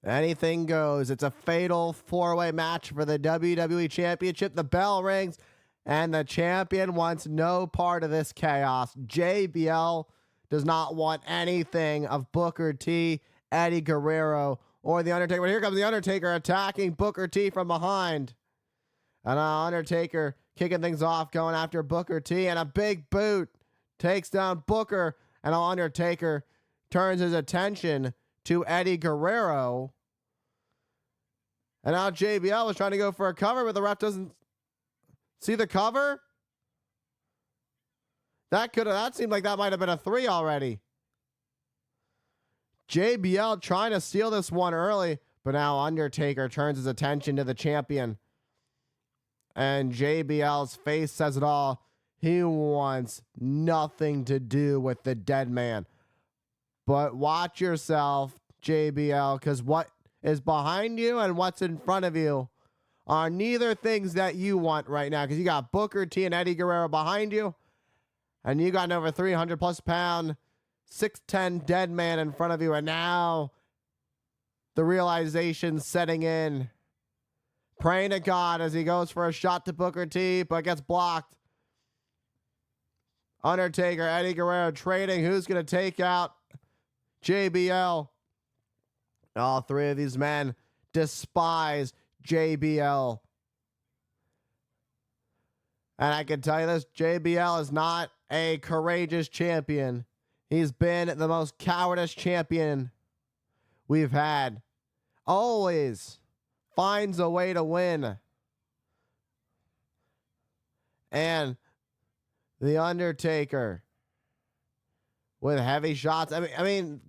Anything goes. It's a fatal four-way match for the WWE Championship. The bell rings, and the champion wants no part of this chaos. JBL does not want anything of Booker T, Eddie Guerrero, or The Undertaker. But here comes The Undertaker attacking Booker T from behind. And Undertaker kicking things off, going after Booker T, and a big boot takes down Booker, and Undertaker turns his attention to Eddie Guerrero. And now JBL was trying to go for a cover, but the ref doesn't see the cover. That seemed like that might have been a 3 already. JBL trying to steal this one early, but now Undertaker turns his attention to the champion. And JBL's face says it all. He wants nothing to do with the dead man. But watch yourself, JBL, because what is behind you and what's in front of you are neither things that you want right now, because you got Booker T and Eddie Guerrero behind you, and you got an over 300+ pound, 6'10" dead man in front of you, and now the realization setting in. Praying to God as he goes for a shot to Booker T, but gets blocked. Undertaker, Eddie Guerrero trading. Who's going to take out JBL? All three of these men despise JBL. And I can tell you this, JBL is not a courageous champion. He's been the most cowardice champion we've had. Always finds a way to win. And The Undertaker with heavy shots. I mean,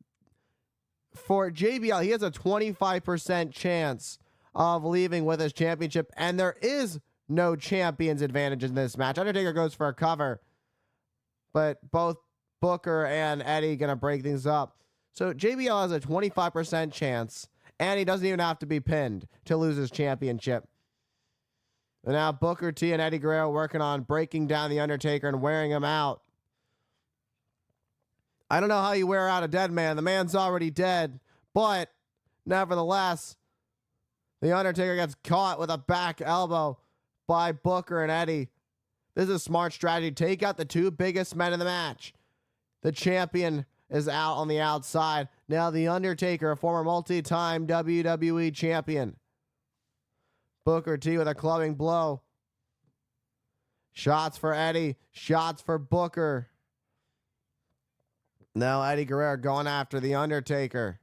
for JBL, he has a 25% chance of leaving with his championship, and there is no champion's advantage in this match. Undertaker goes for a cover, but both Booker and Eddie gonna break things up. So JBL has a 25% chance, and he doesn't even have to be pinned to lose his championship. And now Booker T and Eddie Guerrero working on breaking down The Undertaker and wearing him out. I don't know how you wear out a dead man. The man's already dead. But nevertheless, The Undertaker gets caught with a back elbow by Booker and Eddie. This is a smart strategy. Take out the two biggest men in the match. The champion is out on the outside. Now The Undertaker, a former multi-time WWE champion. Booker T with a clubbing blow. Shots for Eddie. Shots for Booker. Now Eddie Guerrero going after The Undertaker.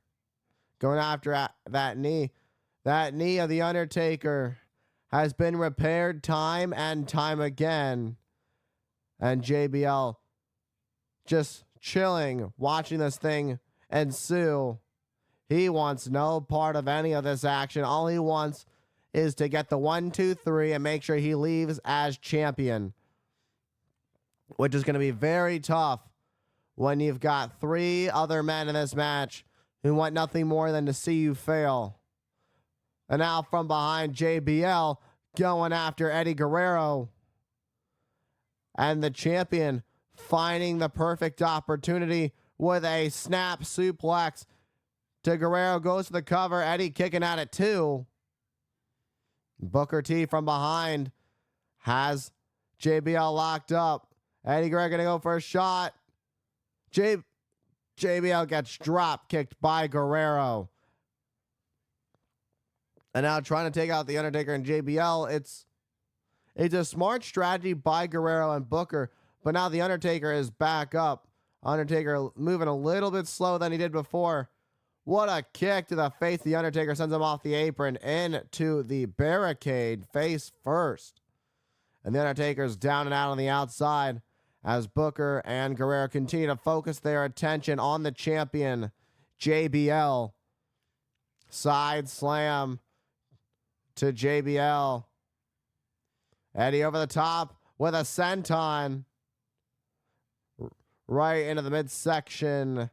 Going after that knee. That knee of The Undertaker has been repaired time and time again. And JBL just chilling, watching this thing ensue. He wants no part of any of this action. All he wants is to get the 1, 2, 3 and make sure he leaves as champion, which is going to be very tough when you've got 3 other men in this match who want nothing more than to see you fail. And now from behind, JBL going after Eddie Guerrero. And the champion finding the perfect opportunity with a snap suplex to Guerrero. Goes to the cover. Eddie kicking at it too. Booker T from behind has JBL locked up. Eddie Guerrero going to go for a shot. JBL gets drop kicked by Guerrero. And now trying to take out The Undertaker and JBL. It's a smart strategy by Guerrero and Booker. But now The Undertaker is back up. Undertaker moving a little bit slower than he did before. What a kick to the face. The Undertaker sends him off the apron into the barricade face first. And The Undertaker's down and out on the outside as Booker and Guerrero continue to focus their attention on the champion, JBL. Side slam to JBL. Eddie over the top with a senton right into the midsection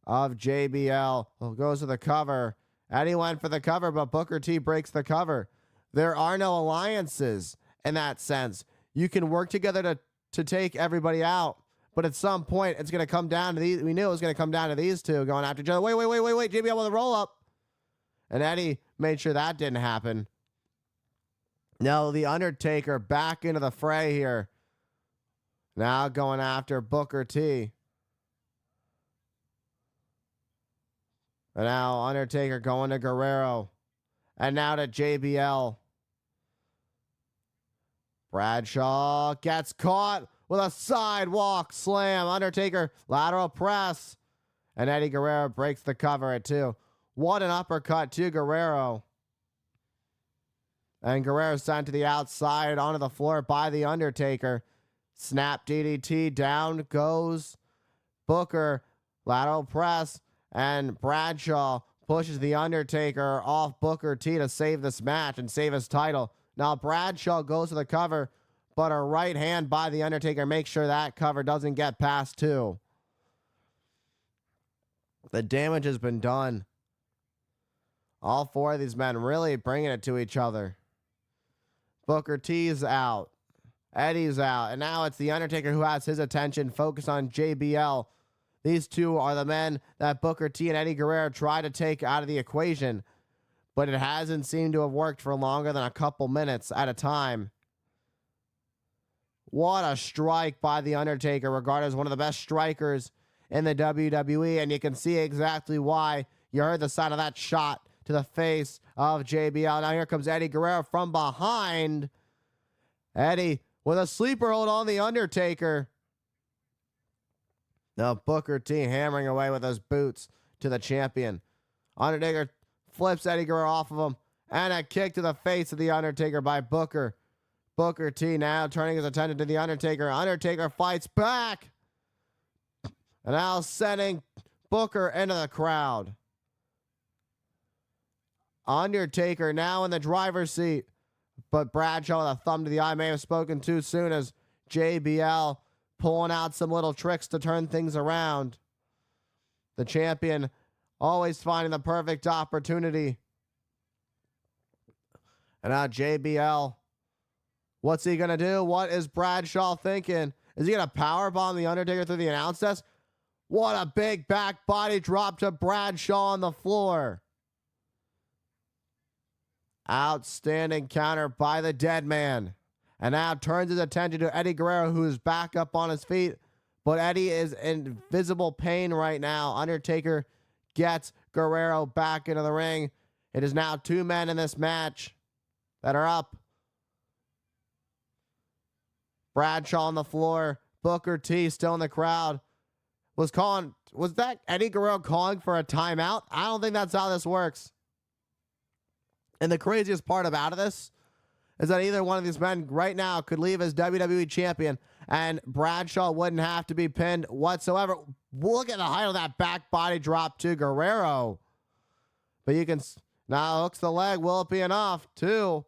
of JBL. Goes to the cover. Eddie went for the cover, but Booker T breaks the cover. There are no alliances in that sense. You can work together to take everybody out, but at some point it's going to come down to these. We knew it was going to come down to these two going after each other. Wait. JBL with a roll up. And Eddie made sure that didn't happen. Now the Undertaker back into the fray here. Now going after Booker T. And now Undertaker going to Guerrero. And now to JBL. Bradshaw gets caught with a sidewalk slam. Undertaker lateral press. And Eddie Guerrero breaks the cover at 2. What an uppercut to Guerrero. And Guerrero sent to the outside onto the floor by the Undertaker. Snap DDT, down goes Booker. Lateral press. And Bradshaw pushes the Undertaker off Booker T to save this match and save his title. Now Bradshaw goes to the cover, but a right hand by the Undertaker makes sure that cover doesn't get past 2. The damage has been done. All 4 of these men really bringing it to each other. Booker T's out. Eddie's out. And now it's the Undertaker who has his attention focused on JBL. These two are the men that Booker T and Eddie Guerrero try to take out of the equation. But it hasn't seemed to have worked for longer than a couple minutes at a time. What a strike by the Undertaker, regarded as one of the best strikers in the WWE. And you can see exactly why. You heard the sound of that shot to the face of JBL. Now here comes Eddie Guerrero from behind. Eddie with a sleeper hold on the Undertaker. Now Booker T hammering away with those boots to the champion. Undertaker flips Eddie Guerrero off of him. And a kick to the face of the Undertaker by Booker. Booker T now turning his attention to the Undertaker. Undertaker fights back. And now sending Booker into the crowd. Undertaker now in the driver's seat. But Bradshaw with a thumb to the eye may have spoken too soon as JBL pulling out some little tricks to turn things around. The champion always finding the perfect opportunity. And now JBL. What's he going to do? What is Bradshaw thinking? Is he going to powerbomb the Undertaker through the announce desk? What a big back body drop to Bradshaw on the floor. Outstanding counter by the dead man. And now turns his attention to Eddie Guerrero, who is back up on his feet. But Eddie is in visible pain right now. Undertaker gets Guerrero back into the ring. It is now 2 men in this match that are up. Bradshaw on the floor. Booker T still in the crowd. Was that Eddie Guerrero calling for a timeout? I don't think that's how this works. And the craziest part about this is that either one of these men right now could leave as WWE champion and Bradshaw wouldn't have to be pinned whatsoever. Look at the height of that back body drop to Guerrero. But you can now hooks the leg. Will it be enough? 2.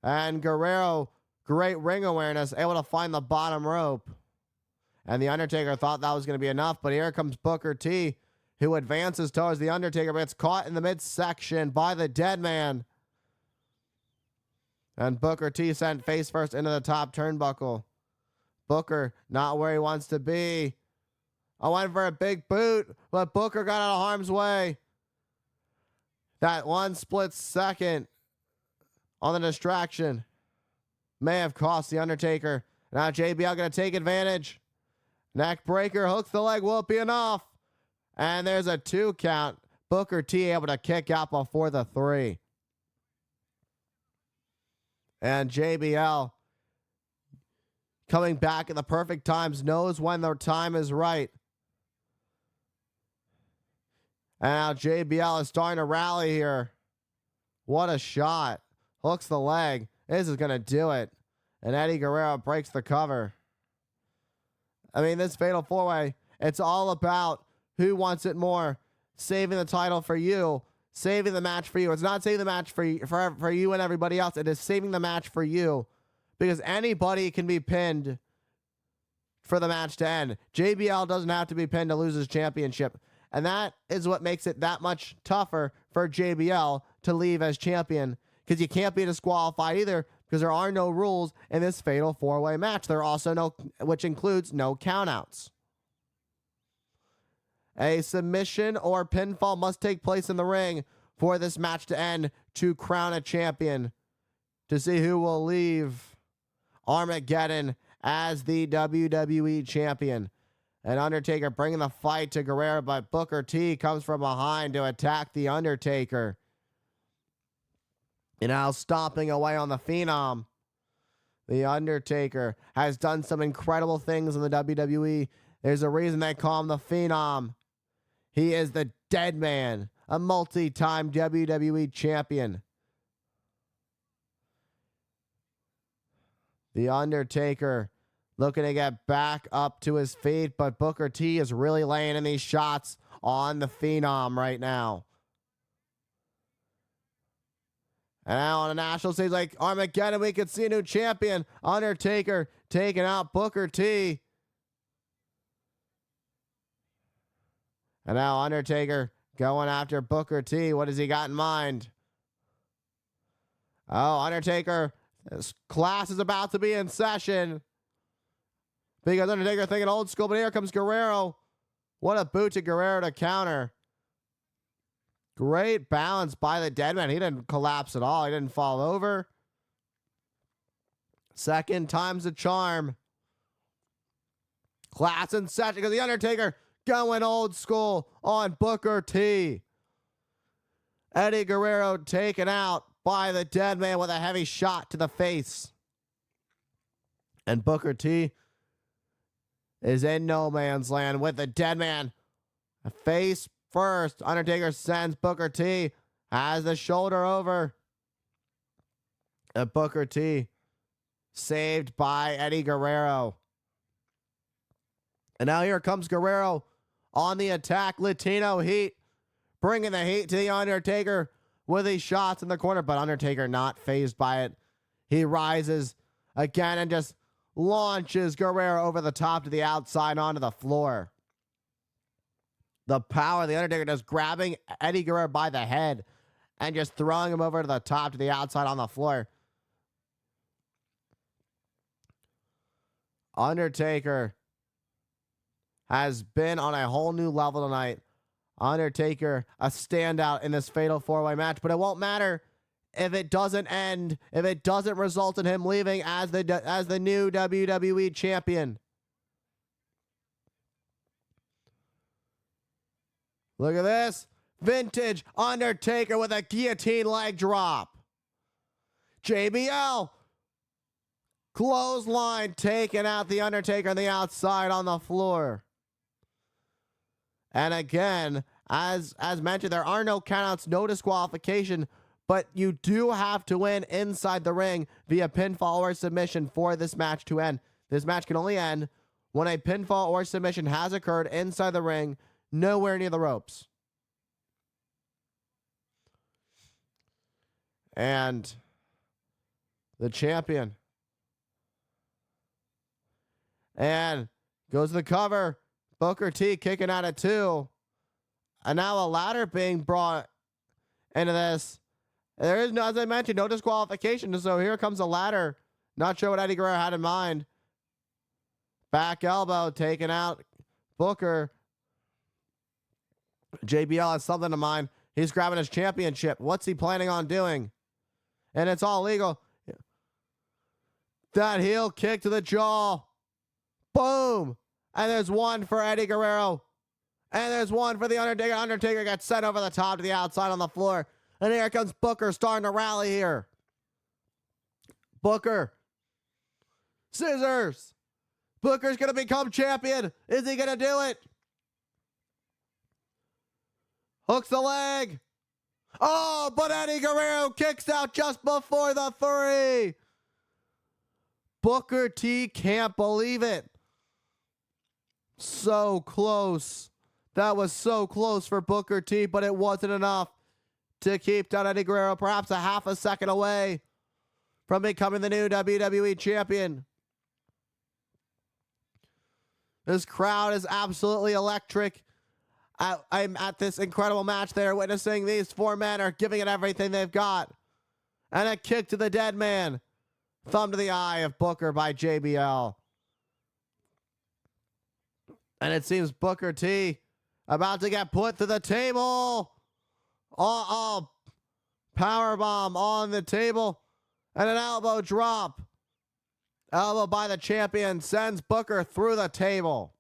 And Guerrero, great ring awareness, able to find the bottom rope. And the Undertaker thought that was going to be enough, but here comes Booker T, who advances towards the Undertaker, but gets caught in the midsection by the dead man. And Booker T sent face first into the top turnbuckle. Booker not where he wants to be. I went for a big boot, but Booker got out of harm's way. That 1 split second on the distraction may have cost the Undertaker. Now JBL going to take advantage. Neck breaker, hooks the leg, will it be enough? And there's a 2 count. Booker T able to kick out before the 3. And JBL coming back at the perfect times, knows when their time is right. And now JBL is starting to rally here. What a shot. Hooks the leg. This is going to do it. And Eddie Guerrero breaks the cover. I mean, this Fatal 4-Way, it's all about who wants it more. Saving the title for you. Saving the match for you. It's not saving the match for you and everybody else. It is saving the match for you. Because anybody can be pinned for the match to end. JBL doesn't have to be pinned to lose his championship. And that is what makes it that much tougher for JBL to leave as champion. Because you can't be disqualified either. Because there are no rules in this Fatal 4-Way match. There are also no, which includes no countouts. A submission or pinfall must take place in the ring for this match to end to crown a champion, to see who will leave Armageddon as the WWE champion. And Undertaker bringing the fight to Guerrero, but Booker T comes from behind to attack the Undertaker. And now stomping away on the Phenom. The Undertaker has done some incredible things in the WWE. There's a reason they call him the Phenom. He is the Dead Man, a multi-time WWE champion. The Undertaker looking to get back up to his feet, but Booker T is really laying in these shots on the Phenom right now. And now on the national stage, like Armageddon, we could see a new champion. Undertaker taking out Booker T. And now Undertaker going after Booker T. What has he got in mind? Oh, Undertaker, this class is about to be in session. Because Undertaker thinking old school, but here comes Guerrero. What a boot to Guerrero to counter. Great balance by the Dead Man. He didn't collapse at all. He didn't fall over. Second time's a charm. Class in session because the Undertaker going old school on Booker T. Eddie Guerrero taken out by the Dead Man with a heavy shot to the face. And Booker T is in no man's land with the Dead Man. Face first. Undertaker sends Booker T. Has the shoulder over. And Booker T saved by Eddie Guerrero. And now here comes Guerrero on the attack. Latino heat. Bringing the heat to the Undertaker with these shots in the corner. But Undertaker not fazed by it. He rises again and just launches Guerrero over the top to the outside onto the floor. The power of the Undertaker just grabbing Eddie Guerrero by the head and just throwing him over to the top to the outside on the floor. Undertaker has been on a whole new level tonight. Undertaker, a standout in this fatal four-way match, but it won't matter if it doesn't end, if it doesn't result in him leaving as the new WWE champion. Look at this. Vintage Undertaker with a guillotine leg drop. JBL. Clothesline taking out the Undertaker on the outside on the floor. And again, as mentioned, there are no countouts, no disqualification, but you do have to win inside the ring via pinfall or submission for this match to end. This match can only end when a pinfall or submission has occurred inside the ring, nowhere near the ropes. And the champion. And goes to the cover. Booker T kicking out at 2. And now a ladder being brought into this. There is, no, as I mentioned, no disqualification. So here comes a ladder. Not sure what Eddie Guerrero had in mind. Back elbow taking out Booker. JBL has something in mind. He's grabbing his championship. What's he planning on doing? And it's all legal. That heel kick to the jaw. Boom. And there's one for Eddie Guerrero. And there's one for the Undertaker. Undertaker gets sent over the top to the outside on the floor. And here comes Booker starting to rally here. Booker. Scissors. Booker's going to become champion. Is he going to do it? Hooks the leg. Oh, but Eddie Guerrero kicks out just before the 3. Booker T can't believe it. So close. That was so close for Booker T, but it wasn't enough to keep down Eddie Guerrero, perhaps a half a second away from becoming the new WWE champion. This crowd is absolutely electric. I'm at this incredible match they're witnessing. These 4 men are giving it everything they've got. And a kick to the Dead Man. Thumb to the eye of Booker by JBL. And it seems Booker T about to get put to the table. Oh, power bomb on the table and an elbow drop. Elbow by the champion sends Booker through the table.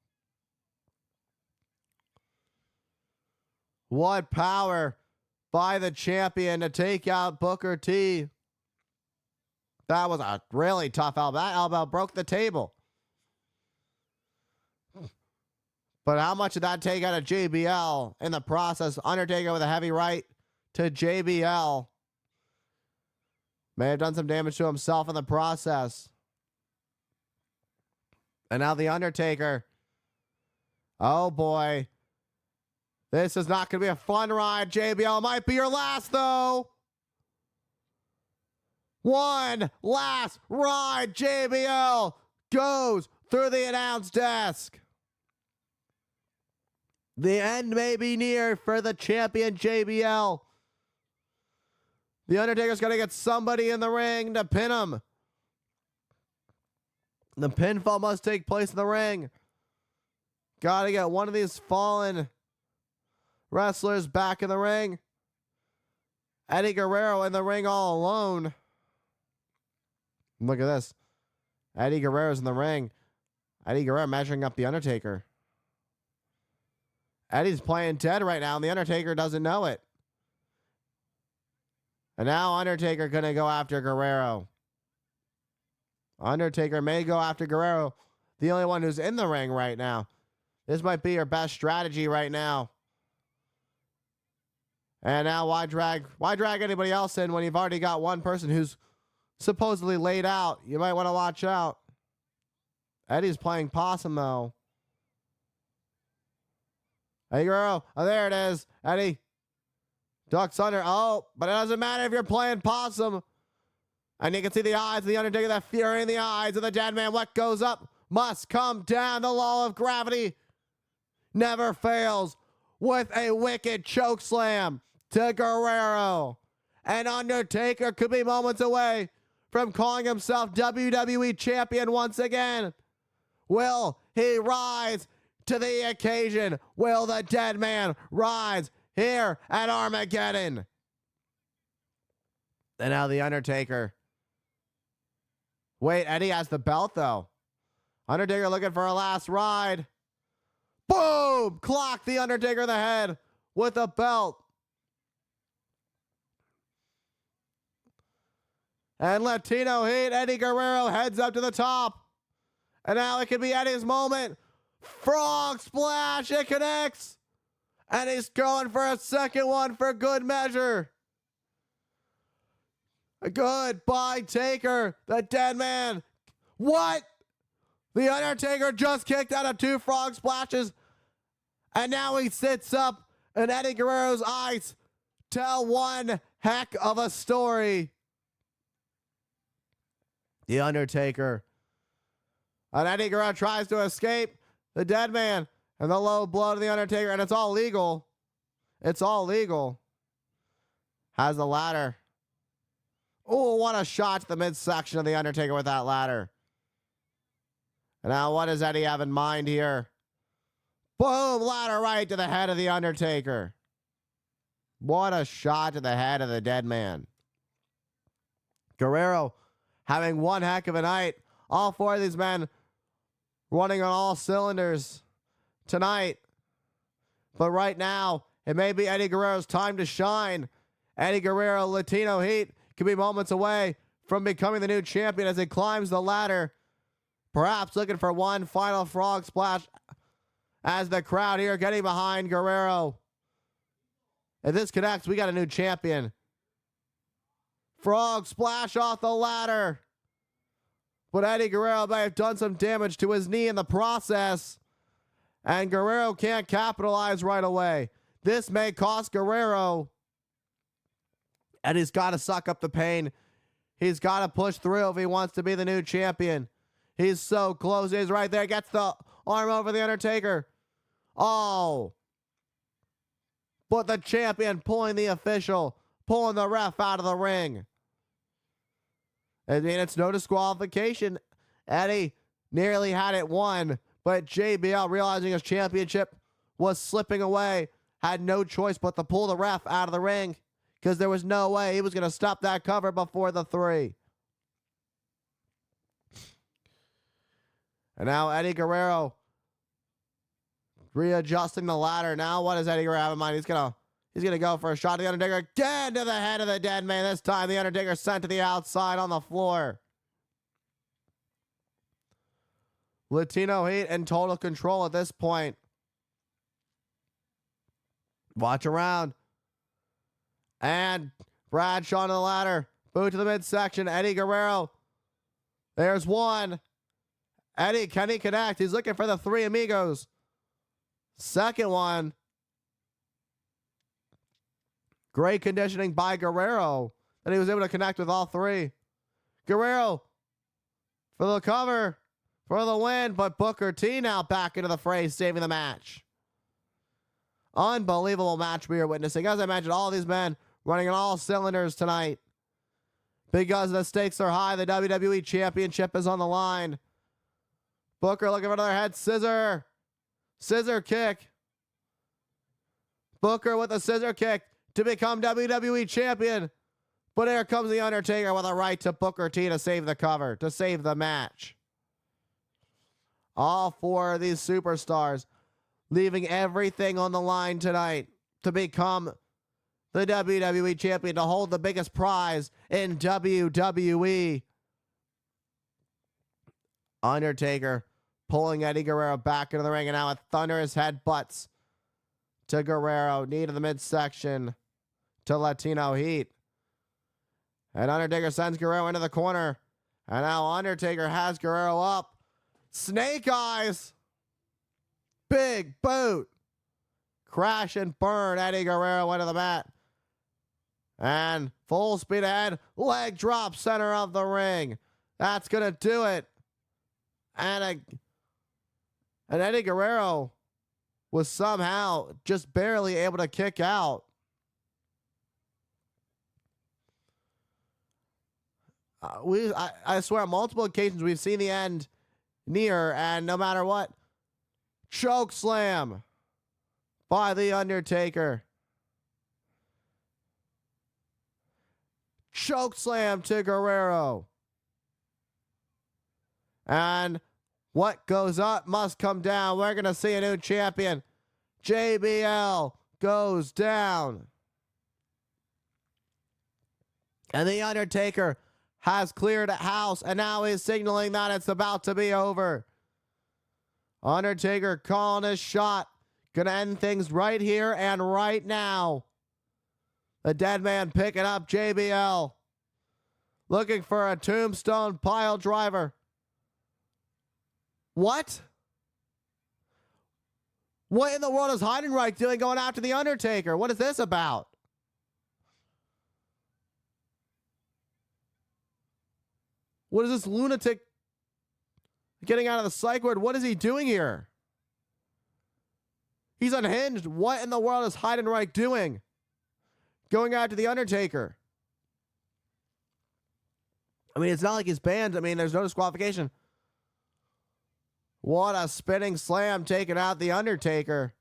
What power by the champion to take out Booker T. That was a really tough elbow. That elbow broke the table. But how much did that take out of JBL in the process? Undertaker with a heavy right to JBL. May have done some damage to himself in the process. And now the Undertaker. Oh boy. This is not going to be a fun ride. JBL might be your last though. One last ride. JBL goes through the announce desk. The end may be near for the champion JBL. The Undertaker's going to get somebody in the ring to pin him. The pinfall must take place in the ring. Got to get one of these fallen wrestlers back in the ring. Eddie Guerrero in the ring all alone. Look at this. Eddie Guerrero's in the ring. Eddie Guerrero measuring up the Undertaker. Eddie's playing dead right now, and the Undertaker doesn't know it. And now Undertaker going to go after Guerrero. Undertaker may go after Guerrero, the only one who's in the ring right now. This might be your best strategy right now. And now why drag anybody else in when you've already got one person who's supposedly laid out? You might want to watch out. Eddie's playing possum though. Eddie Guerrero. Oh, there it is. Eddie ducks under. Oh, but it doesn't matter if you're playing possum. And you can see the eyes of the Undertaker, that fury in the eyes of the dead man. What goes up must come down. The law of gravity never fails with a wicked choke slam to Guerrero. And Undertaker could be moments away from calling himself WWE Champion once again. Will he rise to the occasion? Will the dead man rise here at Armageddon? And now the Undertaker. Wait, Eddie has the belt though. Undertaker looking for a last ride. Boom! Clock the Undertaker in the head with a belt. And Latino Heat, Eddie Guerrero heads up to the top. And now it could be Eddie's moment. Frog splash, it connects. And he's going for a second one for good measure. Goodbye, Taker, the dead man. What? The Undertaker just kicked out of 2 frog splashes. And now he sits up, and Eddie Guerrero's eyes tell one heck of a story. The Undertaker. And Eddie Guerrero tries to escape the dead man and the low blow to the Undertaker, and it's all legal. It's all legal. Has the ladder. Oh, what a shot to the midsection of the Undertaker with that ladder. And now what does Eddie have in mind here? Boom, ladder right to the head of the Undertaker. What a shot to the head of the dead man. Guerrero having one heck of a night. All 4 of these men running on all cylinders tonight. But right now, it may be Eddie Guerrero's time to shine. Eddie Guerrero, Latino Heat, could be moments away from becoming the new champion as he climbs the ladder. Perhaps looking for one final frog splash as the crowd here getting behind Guerrero. If this connects, we got a new champion. Frog splash off the ladder. But Eddie Guerrero may have done some damage to his knee in the process. And Guerrero can't capitalize right away. This may cost Guerrero. Eddie's got to suck up the pain. He's got to push through if he wants to be the new champion. He's so close. He's right there. Gets the arm over the Undertaker. Oh. But the champion pulling the official. Pulling the ref out of the ring. I mean, it's no disqualification. Eddie nearly had it won. But JBL, realizing his championship was slipping away, had no choice but to pull the ref out of the ring because there was no way he was going to stop that cover before the 3. And now Eddie Guerrero readjusting the ladder. Now what does Eddie Guerrero have in mind? He's gonna go for a shot of the Undertaker again to the head of the dead man. This time the Undertaker sent to the outside on the floor. Latino Heat in total control at this point. Watch around. And Bradshaw on the ladder. Boot to the midsection. Eddie Guerrero. There's one. Eddie, can he connect? He's looking for the 3 amigos. Second one. Great conditioning by Guerrero that he was able to connect with all 3. Guerrero for the cover, for the win, but Booker T now back into the fray, saving the match. Unbelievable match we are witnessing. As I mentioned, all these men running on all cylinders tonight. Because the stakes are high, the WWE Championship is on the line. Booker looking for another head scissor. Scissor kick. Booker with a scissor kick to become WWE Champion. But here comes The Undertaker with a right to Booker T to save the cover, to save the match. All 4 of these superstars leaving everything on the line tonight to become the WWE Champion, to hold the biggest prize in WWE. Undertaker pulling Eddie Guerrero back into the ring, and now with thunderous headbutts to Guerrero. Knee to the midsection to Latino Heat. And Undertaker sends Guerrero into the corner. And now Undertaker has Guerrero up. Snake Eyes. Big boot. Crash and burn Eddie Guerrero into the mat. And full speed ahead. Leg drop center of the ring. That's going to do it. And Eddie Guerrero was somehow just barely able to kick out. I swear, on multiple occasions we've seen the end near, and no matter what, choke slam by The Undertaker. Choke slam to Guerrero. And what goes up must come down. We're going to see a new champion. JBL goes down. And The Undertaker has cleared a house, and now he's signaling that it's about to be over. Undertaker calling his shot. Gonna end things right here and right now. The dead man picking up JBL. Looking for a tombstone pile driver. What? What in the world is Heidenreich doing going after The Undertaker? What is this about? What is this lunatic getting out of the psych ward? What is he doing here? He's unhinged. What in the world is Heidenreich doing? Going after The Undertaker. I mean, it's not like he's banned. I mean, there's no disqualification. What a spinning slam taking out The Undertaker.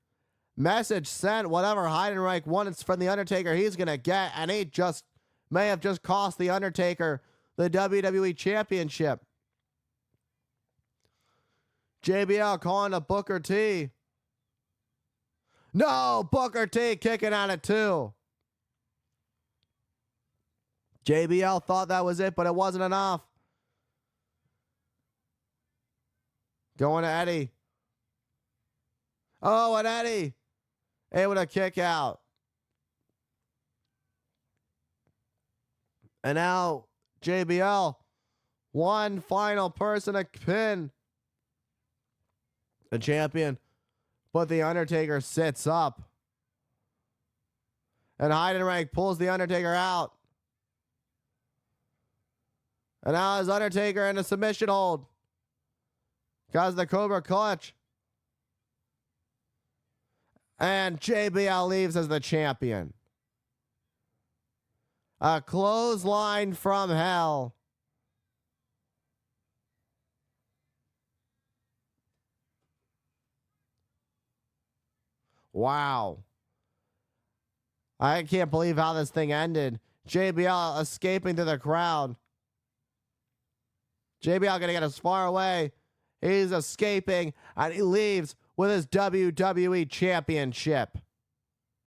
Message sent. Whatever Heidenreich wants from The Undertaker, he's going to get. And he just may have just cost The Undertaker the WWE Championship. JBL calling to Booker T. No, Booker T kicking out at 2. JBL thought that was it, but it wasn't enough. Going to Eddie. Oh, and Eddie able to kick out. And now JBL, one final person to pin the champion, but The Undertaker sits up. And Heidenreich pulls The Undertaker out. And now is Undertaker in a submission hold. Because the Cobra Clutch. And JBL leaves as the champion. A clothesline from hell. Wow. I can't believe how this thing ended. JBL escaping to the crowd. JBL gonna get as far away. He's escaping, and he leaves with his WWE Championship.